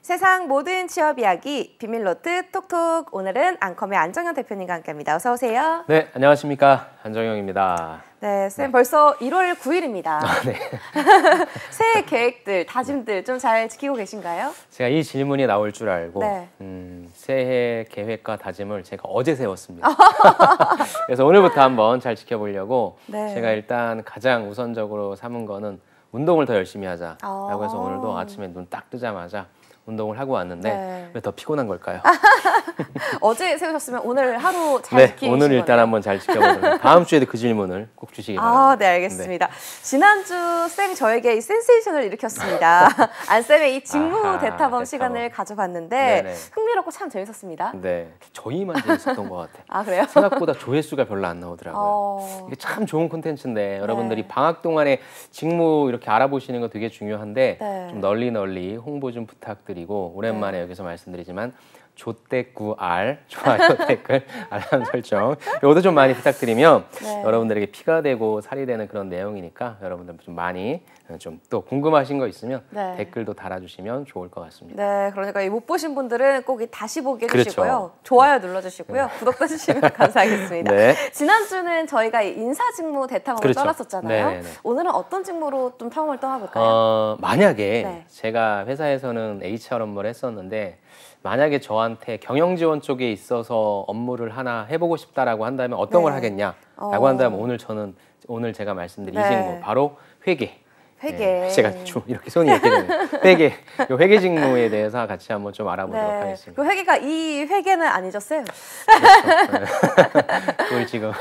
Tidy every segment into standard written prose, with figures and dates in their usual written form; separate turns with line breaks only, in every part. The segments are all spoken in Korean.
세상 모든 취업 이야기 비밀노트 톡톡. 오늘은 앙컴의 안정현 대표님과 함께합니다. 어서 오세요.
네, 안녕하십니까. 안정현입니다.
네, 쌤 벌써 1월 9일입니다.
네.
새해 계획들, 다짐들 좀 잘 지키고 계신가요?
제가 이 질문이 나올 줄 알고
네.
새해 계획과 다짐을 제가 어제 세웠습니다. 그래서 오늘부터 한번 잘 지켜보려고
네.
제가 일단 가장 우선적으로 삼은 거는 운동을 더 열심히 하자라고 해서 오늘도 아침에 눈 딱 뜨자마자 운동을 하고 왔는데
네.
왜 더 피곤한 걸까요?
어제 세우셨으면 오늘 하루 잘
네,
지키시는
오늘 일단
거네요.
한번 잘 지켜보도록 다음 주에도 그 질문을 꼭 주시기 바랍니다.
네, 알겠습니다. 지난주 쌤이 저에게 이 센세이션을 일으켰습니다. 안쌤의 이 직무 대타범 시간을 가져봤는데
네네.
흥미롭고 참 재밌었습니다.
네, 저희만 재밌었던 것 같아요.
아, 그래요?
생각보다 조회수가 별로 안 나오더라고요. 이게 참 좋은 콘텐츠인데 여러분들이 방학 동안에 직무 이렇게 알아보시는 거 되게 중요한데
네.
좀 널리 홍보 좀 부탁드리고 오랜만에 여기서 말씀드리지만 조떼구알 좋아요 댓글 알람 설정 이것도 좀 많이 부탁드리면 여러분들에게 피가 되고 살이 되는 그런 내용이니까 여러분들 좀 많이 좀 또 궁금하신 거 있으면 댓글도 달아주시면 좋을 것 같습니다.
네, 그러니까 이 못 보신 분들은 꼭 다시 보게
그렇죠.
해주시고요. 좋아요 눌러주시고요. 구독도 해주시면 감사하겠습니다.
네.
지난주는 저희가 인사직무 대탐험을 떠났었잖아요.
네네네.
오늘은 어떤 직무로 좀 탐험을 떠나볼까요?
만약에 제가 회사에서는 HR 업무를 했었는데 만약에 저한테 경영지원 쪽에 있어서 업무를 하나 해보고 싶다라고 한다면 어떤 걸 하겠냐라고 한다면 오늘 제가 말씀드린 이 직무 바로 회계.
회계.
제가 이렇게 손이 이렇게 되는 회계, 이 회계 직무에 대해서 같이 한번 좀 알아보도록 하겠습니다.
그 회계가 이 회계는 아니죠, 쌤?
그걸 지금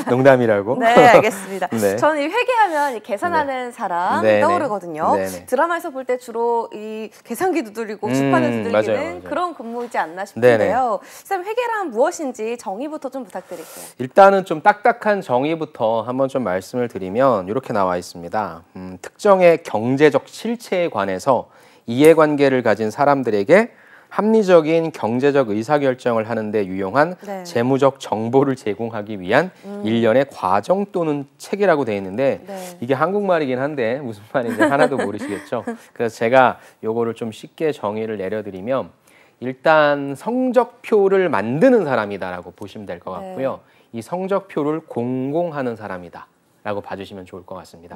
농담이라고?
네, 알겠습니다.
네.
저는 이 회계하면 이 계산하는 사람이 떠오르거든요. 드라마에서 볼 때 주로 이 계산기 두드리고 주판을 두들기는
맞아요.
그런 근무이지 않나 싶은데요. 쌤, 회계란 무엇인지 정의부터 좀 부탁드릴게요.
일단은 좀 딱딱한 정의부터 한번 좀 말씀을 드리면 이렇게 나와 있습니다. 특정의 경제적 실체에 관해서 이해관계를 가진 사람들에게 합리적인 경제적 의사결정을 하는 데 유용한 재무적 정보를 제공하기 위한 일련의 과정 또는 체계라고 되어 있는데 이게 한국말이긴 한데 무슨 말인지 하나도 모르시겠죠? 그래서 제가 요거를 좀 쉽게 정의를 내려드리면 일단 성적표를 만드는 사람이다라고 보시면 될 것 같고요. 이 성적표를 공공하는 사람이다. 라고 봐주시면 좋을 것 같습니다.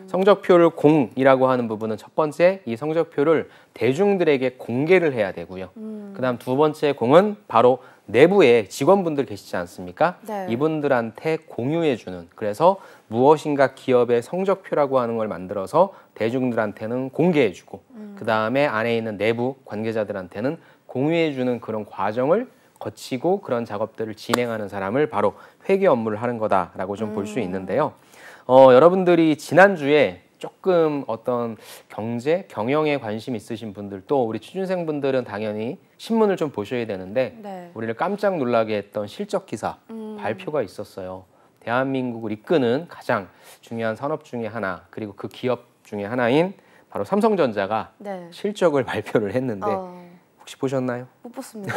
성적표를 공이라고 하는 부분은 첫 번째, 이 성적표를 대중들에게 공개를 해야 되고요. 그 다음 두 번째 공은 바로 내부에 직원분들 계시지 않습니까? 이분들한테 공유해주는, 그래서 무엇인가 기업의 성적표라고 하는 걸 만들어서 대중들한테는 공개해주고 그 다음에 안에 있는 내부 관계자들한테는 공유해주는 그런 과정을 거치고 그런 작업들을 진행하는 사람을 바로 회계 업무를 하는 거다라고 좀 볼 수 있는데요. 여러분들이 지난주에 조금 어떤 경제, 경영에 관심 있으신 분들 또 우리 취준생분들은 당연히 신문을 좀 보셔야 되는데 우리를 깜짝 놀라게 했던 실적 기사 발표가 있었어요. 대한민국을 이끄는 가장 중요한 산업 중에 하나 그리고 그 기업 중에 하나인 바로 삼성전자가 실적을 발표를 했는데 혹시 보셨나요?
못 봤습니다.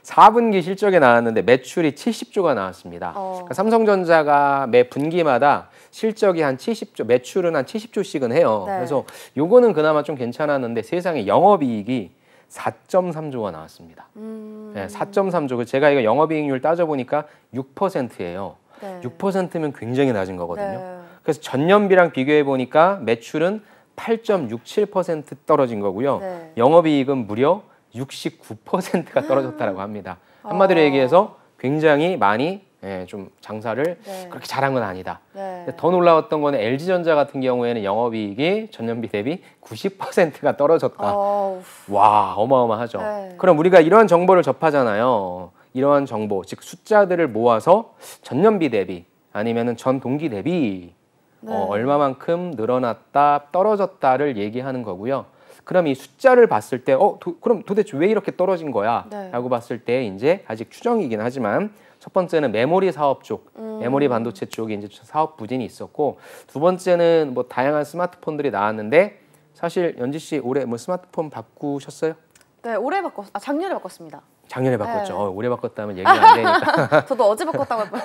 4분기 실적에 나왔는데 매출이 70조가 나왔습니다. 그러니까 삼성전자가 매 분기마다 실적이 한 70조, 매출은 한 70조씩은 해요. 그래서 요거는 그나마 좀 괜찮았는데 세상에 영업이익이 4.3조가 나왔습니다. 4.3조. 제가 이거 영업이익률 따져보니까 6%예요. 6%면 굉장히 낮은 거거든요. 그래서 전년비랑 비교해보니까 매출은 8.67% 떨어진 거고요. 영업이익은 무려 69%가 떨어졌다고 합니다. 한마디로 얘기해서 굉장히 많이 좀 장사를 그렇게 잘한 건 아니다. 더 놀라웠던 거는 LG전자 같은 경우에는 영업이익이 전년비 대비 90%가 떨어졌다. 와, 어마어마하죠. 그럼 우리가 이러한 정보를 접하잖아요. 이러한 정보, 즉 숫자들을 모아서 전년비 대비 아니면은 전 동기 대비 얼마만큼 늘어났다, 떨어졌다를 얘기하는 거고요. 그럼 이 숫자를 봤을 때, 그럼 도대체 왜 이렇게 떨어진 거야? 라고 봤을 때 이제 아직 추정이긴 하지만 첫 번째는 메모리 사업 쪽, 메모리 반도체 쪽에 이제 사업 부진이 있었고 두 번째는 뭐 다양한 스마트폰들이 나왔는데 사실 연지 씨 올해 뭐 스마트폰 바꾸셨어요?
네, 작년에 바꿨습니다.
작년에 바꿨죠.
네.
올해 바꿨다면 얘기가 안 되니까.
저도 어제 바꿨다고 할 뻔.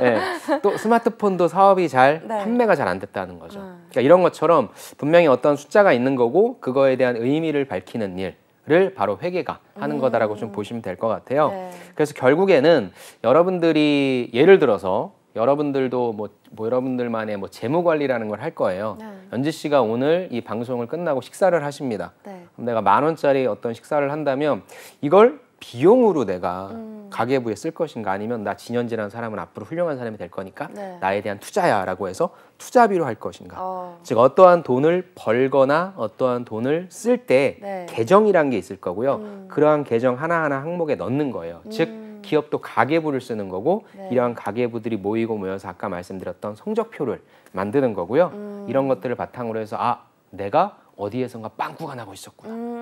네. 또 스마트폰도 사업이 잘
네.
판매가 잘 안 됐다는 거죠. 그러니까 이런 것처럼 분명히 어떤 숫자가 있는 거고 그거에 대한 의미를 밝히는 일을 바로 회계가 하는 거다라고 좀 보시면 될 것 같아요.
네.
그래서 결국에는 여러분들이 예를 들어서 여러분들도 뭐 여러분들만의 뭐 재무 관리라는 걸 할 거예요.
네.
연지 씨가 오늘 이 방송을 끝나고 식사를 하십니다.
네.
그럼 내가 10,000원짜리 어떤 식사를 한다면 이걸 비용으로 내가 가계부에 쓸 것인가 아니면 나 진현지라는 사람은 앞으로 훌륭한 사람이 될 거니까
네.
나에 대한 투자야라고 해서 투자비로 할 것인가.
어.
즉 어떠한 돈을 벌거나 어떠한 돈을 쓸 때
네.
계정이란 게 있을 거고요. 그러한 계정 하나하나 항목에 넣는 거예요. 즉 기업도 가계부를 쓰는 거고
네.
이러한 가계부들이 모이고 모여서 아까 말씀드렸던 성적표를 만드는 거고요. 이런 것들을 바탕으로 해서 아 내가 어디에선가 빵꾸가 나고 있었구나.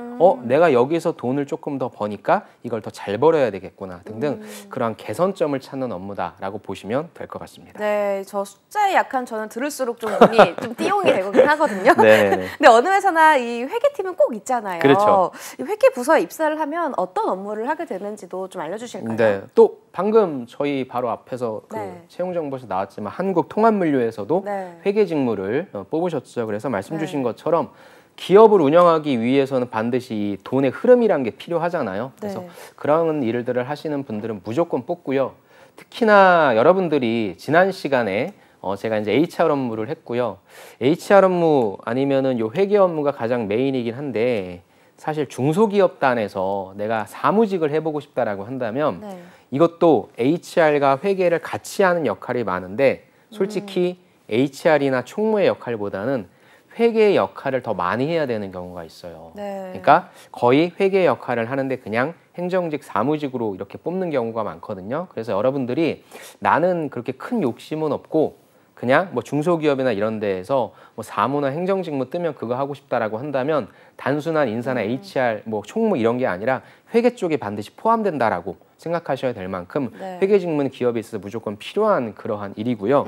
내가 여기서 돈을 조금 더 버니까 이걸 더 잘 벌어야 되겠구나 등등 그러한 개선점을 찾는 업무다라고 보시면 될 것 같습니다.
네, 저 숫자에 약한 저는 들을수록 좀 눈이 좀 띄용이 되긴 하거든요.
네.
근데 어느 회사나 이 회계팀은 꼭 있잖아요.
그렇죠.
이 회계 부서에 입사를 하면 어떤 업무를 하게 되는지도 좀 알려주실까요?
네. 또 방금 저희 바로 앞에서 그
네.
채용정보에서 나왔지만 한국통합물류에서도
네.
회계 직무를 뽑으셨죠. 그래서 말씀 주신
네.
것처럼 기업을 운영하기 위해서는 반드시 이 돈의 흐름이란 게 필요하잖아요. 그래서
네.
그런 일들을 하시는 분들은 무조건 뽑고요. 특히나 여러분들이 지난 시간에 제가 이제 HR 업무를 했고요. HR 업무 아니면은 요 회계 업무가 가장 메인이긴 한데 사실 중소기업단에서 내가 사무직을 해보고 싶다라고 한다면
네.
이것도 HR과 회계를 같이 하는 역할이 많은데 솔직히 HR이나 총무의 역할보다는 회계의 역할을 더 많이 해야 되는 경우가 있어요.
네.
그러니까 거의 회계 역할을 하는데 그냥 행정직, 사무직으로 이렇게 뽑는 경우가 많거든요. 그래서 여러분들이 나는 그렇게 큰 욕심은 없고 그냥 뭐 중소기업이나 이런 데에서 뭐 사무나 행정직무 뜨면 그거 하고 싶다라고 한다면 단순한 인사나 HR, 뭐 총무 이런 게 아니라 회계 쪽에 반드시 포함된다라고 생각하셔야 될 만큼
네.
회계 직무는 기업에 있어서 무조건 필요한 그러한 일이고요.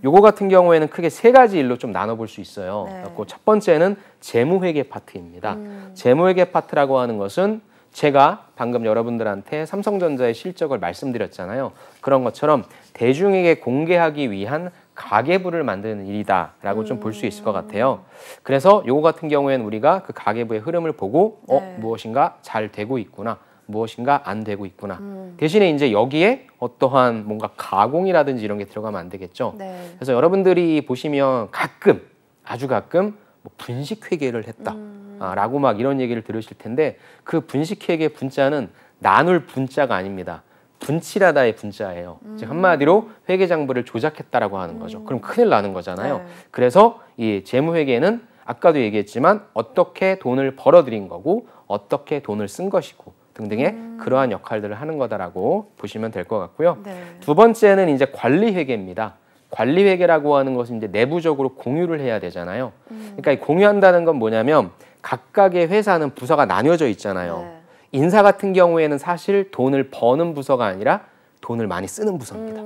요거 같은 경우에는 크게 세 가지 일로 좀 나눠볼 수 있어요.
네.
그래서 첫 번째는 재무회계 파트입니다. 재무회계 파트라고 하는 것은 제가 방금 여러분들한테 삼성전자의 실적을 말씀드렸잖아요. 그런 것처럼 대중에게 공개하기 위한 가계부를 만드는 일이다라고 좀 볼 수 있을 것 같아요. 그래서 요거 같은 경우에는 우리가 그 가계부의 흐름을 보고
네.
무엇인가 잘 되고 있구나. 무엇인가 안 되고 있구나. 대신에 이제 여기에 어떠한 뭔가 가공이라든지 이런 게 들어가면 안 되겠죠.
네.
그래서 여러분들이 보시면 가끔 아주 가끔 뭐 분식회계를 했다. 라고 막 이런 얘기를 들으실 텐데 그 분식회계 분자는 나눌 분자가 아닙니다. 분칠하다의 분자예요. 즉 한마디로 회계장부를 조작했다라고 하는 거죠. 그럼 큰일 나는 거잖아요.
네.
그래서 이 재무회계는 아까도 얘기했지만 어떻게 돈을 벌어들인 거고 어떻게 돈을 쓴 것이고 등등의 그러한 역할들을 하는 거다라고 보시면 될 것 같고요.
네.
두 번째는 이제 관리회계입니다. 관리회계라고 하는 것은 이제 내부적으로 공유를 해야 되잖아요. 그러니까 이 공유한다는 건 뭐냐면 각각의 회사는 부서가 나뉘어져 있잖아요.
네.
인사 같은 경우에는 사실 돈을 버는 부서가 아니라 돈을 많이 쓰는 부서입니다.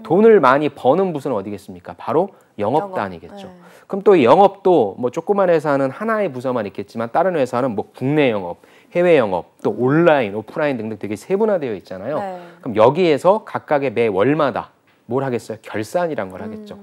돈을 많이 버는 부서는 어디겠습니까? 바로 영업단이겠죠.
네.
그럼 또 이 영업도 뭐 조그만 회사는 하나의 부서만 있겠지만 다른 회사는 뭐 국내 영업, 해외 영업, 또 온라인, 오프라인 등등 되게 세분화되어 있잖아요.
네.
그럼 여기에서 각각의 매 월마다 뭘 하겠어요? 결산이란 걸 하겠죠.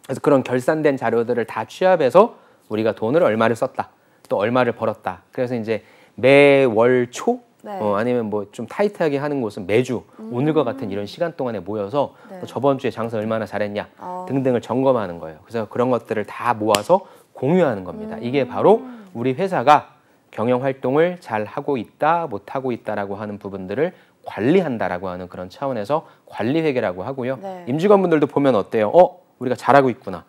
그래서 그런 결산된 자료들을 다 취합해서 우리가 돈을 얼마를 썼다, 또 얼마를 벌었다. 그래서 이제 매월 초
네.
아니면 뭐 좀 타이트하게 하는 곳은 매주 오늘과 같은 이런 시간 동안에 모여서
네.
또 저번 주에 장사 얼마나 잘했냐 등등을 점검하는 거예요. 그래서 그런 것들을 다 모아서 공유하는 겁니다. 이게 바로 우리 회사가 경영 활동을 잘 하고 있다, 못 하고 있다라고 하는 부분들을 관리한다라고 하는 그런 차원에서 관리회계라고 하고요.
네.
임직원분들도 보면 어때요? 우리가 잘하고 있구나.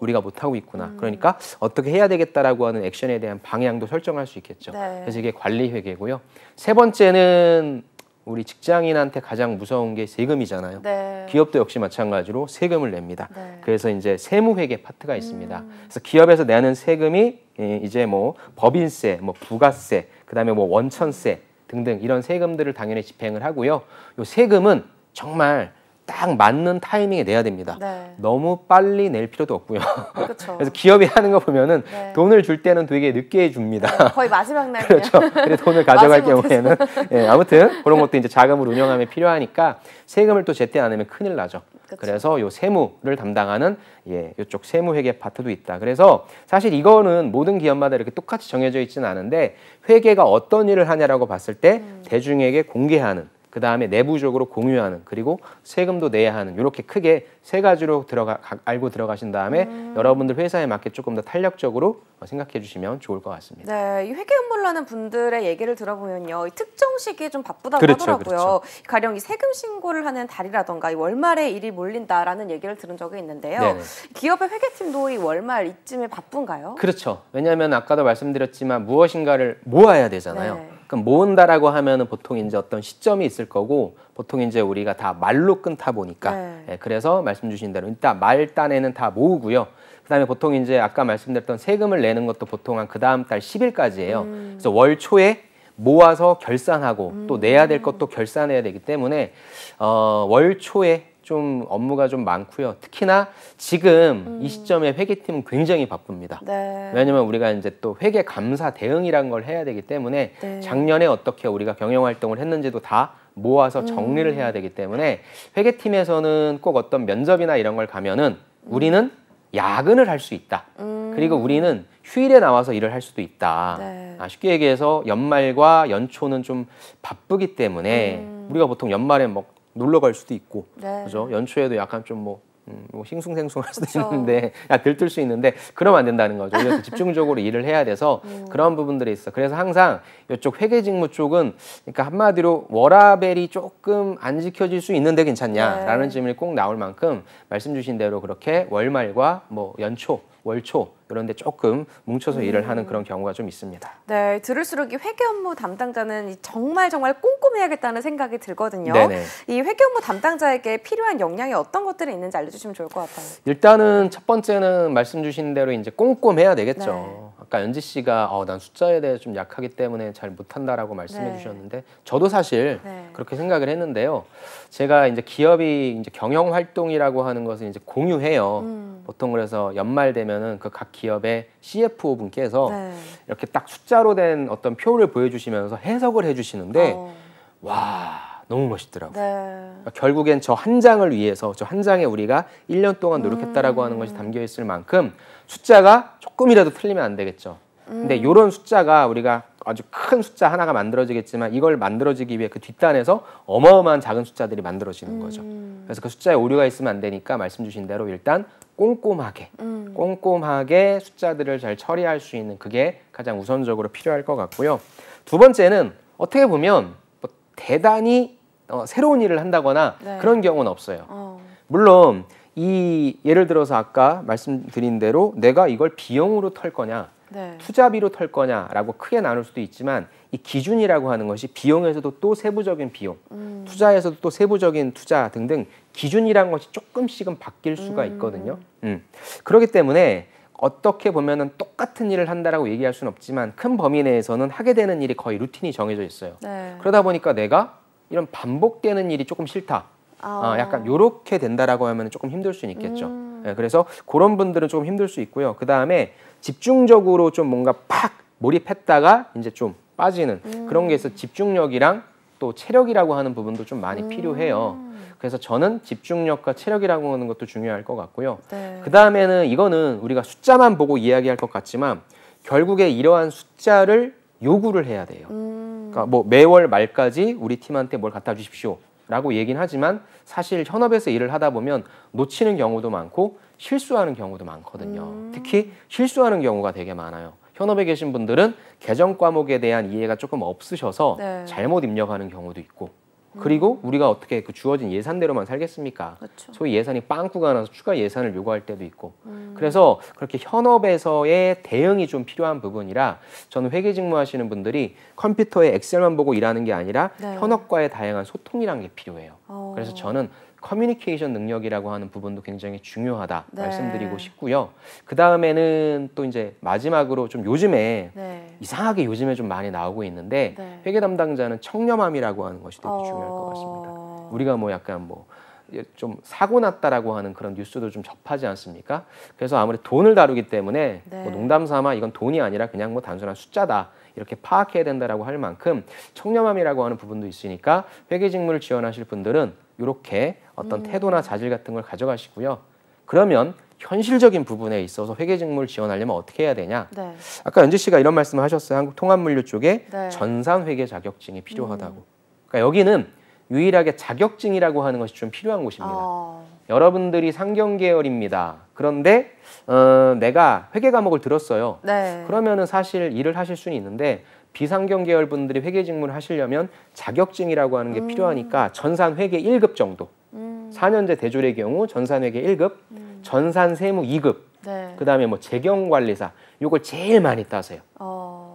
우리가 못하고 있구나. 그러니까 어떻게 해야 되겠다라고 하는 액션에 대한 방향도 설정할 수 있겠죠.
네.
그래서 이게 관리회계고요. 세 번째는 우리 직장인한테 가장 무서운 게 세금이잖아요.
네.
기업도 역시 마찬가지로 세금을 냅니다.
네.
그래서 이제 세무회계 파트가 있습니다. 그래서 기업에서 내는 세금이 이제 뭐 법인세, 뭐 부가세, 그다음에 뭐 원천세 등등 이런 세금들을 당연히 집행을 하고요. 요 세금은 정말 딱 맞는 타이밍에 내야 됩니다.
네.
너무 빨리 낼 필요도 없고요.
그렇죠.
그래서 기업이 하는 거 보면은
네.
돈을 줄 때는 되게 늦게 줍니다.
네, 거의 마지막 날
그렇죠. 그래 돈을 가져갈 경우에는 예, 아무튼 그런 것도 이제 자금을 운영함에 필요하니까 세금을 또 제때 안 내면 큰일 나죠.
그쵸.
그래서 요 세무를 담당하는 이쪽 세무회계 파트도 있다. 그래서 사실 이거는 모든 기업마다 이렇게 똑같이 정해져 있지는 않은데 회계가 어떤 일을 하냐라고 봤을 때 대중에게 공개하는 그 다음에 내부적으로 공유하는 그리고 세금도 내야 하는 이렇게 크게 세 가지로 알고 들어가신 다음에 여러분들 회사에 맞게 조금 더 탄력적으로 생각해 주시면 좋을 것 같습니다.
네, 이 회계 업무를 하는 분들의 얘기를 들어보면요, 이 특정 시기에 좀 바쁘다고
그렇죠,
하더라고요.
그렇죠.
가령 이 세금 신고를 하는 달이라던가 이 월말에 일이 몰린다라는 얘기를 들은 적이 있는데요.
네네.
기업의 회계팀도 이 월말 이쯤에 바쁜가요?
그렇죠. 왜냐하면 아까도 말씀드렸지만 무엇인가를 모아야 되잖아요.
네.
그럼 모은다라고 하면은 보통 이제 어떤 시점이 있을 거고 보통 이제 우리가 다 말로 끊다 보니까
네.
예, 그래서 말씀 주신 대로 일단 말단에는 다 모으고요. 그다음에 보통 이제 아까 말씀드렸던 세금을 내는 것도 보통 한 그 다음 달 10일까지예요. 그래서 월 초에 모아서 결산하고 또 내야 될 것도 결산해야 되기 때문에 월 초에 좀 업무가 좀 많고요. 특히나 지금 이 시점에 회계팀은 굉장히 바쁩니다.
네.
왜냐면 우리가 이제 또 회계 감사 대응이라는 걸 해야 되기 때문에
네.
작년에 어떻게 우리가 경영 활동을 했는지도 다 모아서 정리를 해야 되기 때문에 회계팀에서는 꼭 어떤 면접이나 이런 걸 가면은 우리는 야근을 할 수 있다. 그리고 우리는 휴일에 나와서 일을 할 수도 있다.
네.
쉽게 얘기해서 연말과 연초는 좀 바쁘기 때문에 우리가 보통 연말에 뭐 놀러 갈 수도 있고,
네.
그죠? 연초에도 약간 좀 뭐 싱숭생숭할 수도
그쵸.
있는데, 들뜰 수 있는데, 그러면 안 된다는 거죠. 그래서 집중적으로 일을 해야 돼서 그런 부분들이 있어. 그래서 항상 이쪽 회계직무 쪽은, 그러니까 한마디로 워라밸이 조금 안 지켜질 수 있는데 괜찮냐라는
네.
질문이 꼭 나올 만큼 말씀 주신 대로 그렇게 월말과 뭐 연초, 월초 이런 데 조금 뭉쳐서 일을 하는 그런 경우가 좀 있습니다.
네, 들을수록 이 회계 업무 담당자는 정말 꼼꼼해야겠다는 생각이 들거든요.
네네.
이 회계 업무 담당자에게 필요한 역량이 어떤 것들이 있는지 알려주시면 좋을 것 같아요.
일단은 첫 번째는 말씀 주신 대로 이제 꼼꼼해야 되겠죠.
네.
아까 연지 씨가 난 숫자에 대해 좀 약하기 때문에 잘 못한다라고 말씀해
네.
주셨는데 저도 사실
네.
그렇게 생각을 했는데요. 제가 이제 기업이 이제 경영 활동이라고 하는 것을 이제 공유해요. 보통 그래서 연말 되면은 그 각 기업의 CFO 분께서
네.
이렇게 딱 숫자로 된 어떤 표를 보여주시면서 해석을 해주시는데 와 너무 멋있더라고요.
네.
그러니까 결국엔 저 한 장을 위해서 저 한 장에 우리가 1년 동안 노력했다라고 하는 것이 담겨 있을 만큼 숫자가 조금이라도 틀리면 안 되겠죠. 근데 이런 숫자가 우리가 아주 큰 숫자 하나가 만들어지겠지만 이걸 만들어지기 위해 그 뒷단에서 어마어마한 작은 숫자들이 만들어지는 거죠. 그래서 그 숫자에 오류가 있으면 안 되니까 말씀 주신 대로 일단 꼼꼼하게 숫자들을 잘 처리할 수 있는 그게 가장 우선적으로 필요할 것 같고요. 두 번째는 어떻게 보면 뭐 대단히 새로운 일을 한다거나
네.
그런 경우는 없어요. 물론 이 예를 들어서 아까 말씀드린 대로 내가 이걸 비용으로 털 거냐
네.
투자비로 털 거냐라고 크게 나눌 수도 있지만 이 기준이라고 하는 것이 비용에서도 또 세부적인 비용, 투자에서도 또 세부적인 투자 등등 기준이라는 것이 조금씩은 바뀔 수가 있거든요. 그렇기 때문에 어떻게 보면은 똑같은 일을 한다라고 얘기할 수는 없지만 큰 범위 내에서는 하게 되는 일이 거의 루틴이 정해져 있어요.
네.
그러다 보니까 내가 이런 반복되는 일이 조금 싫다. 약간 요렇게 된다라고 하면 조금 힘들 수는 있겠죠. 네, 그래서 그런 분들은 좀 힘들 수 있고요. 그 다음에 집중적으로 좀 뭔가 팍 몰입했다가 이제 좀 빠지는 그런 게 있어 집중력이랑 또 체력이라고 하는 부분도 좀 많이 필요해요. 그래서 저는 집중력과 체력이라고 하는 것도 중요할 것 같고요.
네.
그 다음에는 이거는 우리가 숫자만 보고 이야기할 것 같지만 결국에 이러한 숫자를 요구를 해야 돼요. 그러니까 뭐 매월 말까지 우리 팀한테 뭘 갖다 주십시오. 라고 얘기는 하지만 사실 현업에서 일을 하다 보면 놓치는 경우도 많고 실수하는 경우도 많거든요. 특히 실수하는 경우가 되게 많아요. 현업에 계신 분들은 계정 과목에 대한 이해가 조금 없으셔서
네.
잘못 입력하는 경우도 있고 그리고 우리가 어떻게 그 주어진 예산대로만 살겠습니까?
그렇죠.
소위 예산이 빵꾸가 나서 추가 예산을 요구할 때도 있고 그래서 그렇게 현업에서의 대응이 좀 필요한 부분이라 저는 회계 직무하시는 분들이 컴퓨터에 엑셀만 보고 일하는 게 아니라
네.
현업과의 다양한 소통이라는 게 필요해요.
어.
그래서 저는 커뮤니케이션 능력이라고 하는 부분도 굉장히 중요하다
네.
말씀드리고 싶고요. 그 다음에는 또 이제 마지막으로 좀 요즘에
네.
이상하게 요즘에 좀 많이 나오고 있는데
네.
회계 담당자는 청렴함이라고 하는 것이 되게 중요할 것 같습니다. 우리가 뭐 약간 뭐 좀 사고 났다라고 하는 그런 뉴스도 좀 접하지 않습니까? 그래서 아무래도 돈을 다루기 때문에
네.
뭐 농담 삼아 이건 돈이 아니라 그냥 뭐 단순한 숫자다. 이렇게 파악해야 된다라고 할 만큼 청렴함이라고 하는 부분도 있으니까 회계직무를 지원하실 분들은 이렇게 어떤 태도나 자질 같은 걸 가져가시고요. 그러면 현실적인 부분에 있어서 회계직무를 지원하려면 어떻게 해야 되냐?
네.
아까 연지 씨가 이런 말씀을 하셨어요. 한국통합물류 쪽에
네.
전산회계 자격증이 필요하다고. 그러니까 여기는 유일하게 자격증이라고 하는 것이 좀 필요한 곳입니다. 여러분들이 상경계열입니다. 그런데 내가 회계 과목을 들었어요.
네.
그러면은 사실 일을 하실 수는 있는데 비상경 계열 분들이 회계 직무를 하시려면 자격증이라고 하는 게 필요하니까 전산회계 1급 정도. 4년제 대졸의 경우 전산회계 1급, 전산세무 2급,
네.
그다음에 뭐 재경관리사 요걸 제일 많이 따세요.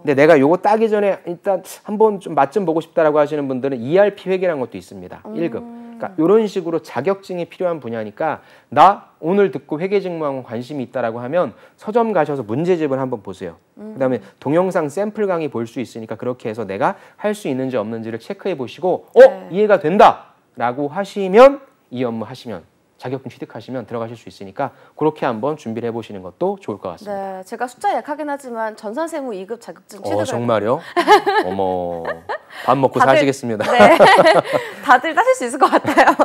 근데 내가 요거 따기 전에 일단 한번 좀 맛 좀 보고 싶다라고 하시는 분들은 ERP 회계라는 것도 있습니다. 1급. 그러니까 이런 식으로 자격증이 필요한 분야니까 나 오늘 듣고 회계직무하고 관심이 있다라고 하면 서점 가셔서 문제집을 한번 보세요. 그다음에 동영상 샘플 강의 볼 수 있으니까 그렇게 해서 내가 할 수 있는지 없는지를 체크해 보시고
네.
이해가 된다라고 하시면 이 업무 하시면 자격증 취득하시면 들어가실 수 있으니까 그렇게 한번 준비를 해보시는 것도 좋을 것 같습니다.
네, 제가 숫자 약하긴 하지만 전산세무 2급 자격증 취득을
정말요? 어머, 밥 먹고
다들,
사시겠습니다.
네, 다들 따실 수 있을 것 같아요.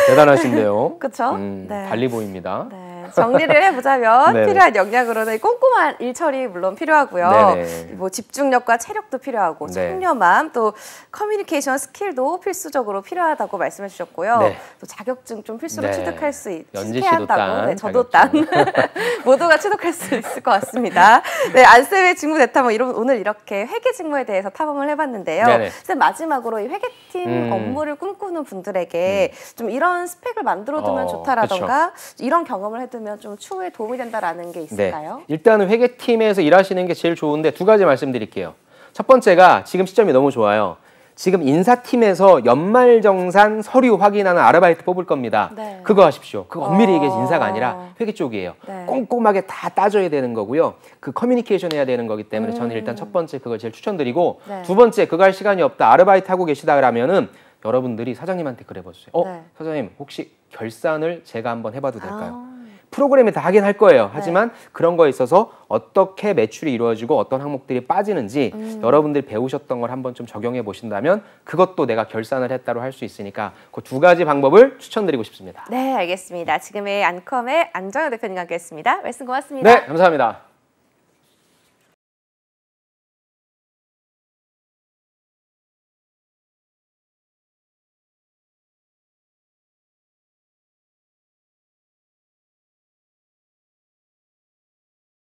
대단하신데요.
그렇죠? 네.
달리 보입니다.
네, 정리를 해보자면
네네.
필요한 역량으로는 꼼꼼한 일 처리 물론 필요하고요.
네네.
뭐 집중력과 체력도 필요하고
네.
청렴함 또 커뮤니케이션 스킬도 필수적으로 필요하다고 말씀해 주셨고요.
네.
또 자격증 좀 필수로
네.
취득할 수
연지 씨도 딴
네, 저도 딴 모두가 취득할 수 있을 것 같습니다. 네, 안쌤의 직무 대탐험 오늘 이렇게 회계 직무에 대해서 탐험을 해봤는데요.
네네.
쌤 마지막으로 이 회계팀 업무를 꿈꾸는 분들에게 좀 이런 스펙을 만들어두면 좋다라던가 이런 경험을 해두면 좀 추후에 도움이 된다라는 게 있을까요?
네. 일단은 회계팀에서 일하시는 게 제일 좋은데 두 가지 말씀드릴게요. 첫 번째가 지금 시점이 너무 좋아요. 지금 인사팀에서 연말정산 서류 확인하는 아르바이트 뽑을 겁니다.
네.
그거 하십시오. 그거 엄밀히 얘기해서 인사가 아니라 회계 쪽이에요.
네.
꼼꼼하게 다 따져야 되는 거고요. 그 커뮤니케이션 해야 되는 거기 때문에 저는 일단 첫 번째 그걸 제일 추천드리고
네.
두 번째 그거 할 시간이 없다. 아르바이트 하고 계시다 그러면은 여러분들이 사장님한테 그래보세요.
네.
사장님 혹시 결산을 제가 한번 해봐도 될까요? 프로그램에 다 하긴 할 거예요. 하지만 그런 거에 있어서 어떻게 매출이 이루어지고 어떤 항목들이 빠지는지 여러분들이 배우셨던 걸 한번 좀 적용해 보신다면 그것도 내가 결산을 했다로 할 수 있으니까 그 두 가지 방법을 추천드리고 싶습니다.
네, 알겠습니다. 지금의 안컴의 안정현 대표님과 함께했습니다. 말씀 고맙습니다.
네, 감사합니다.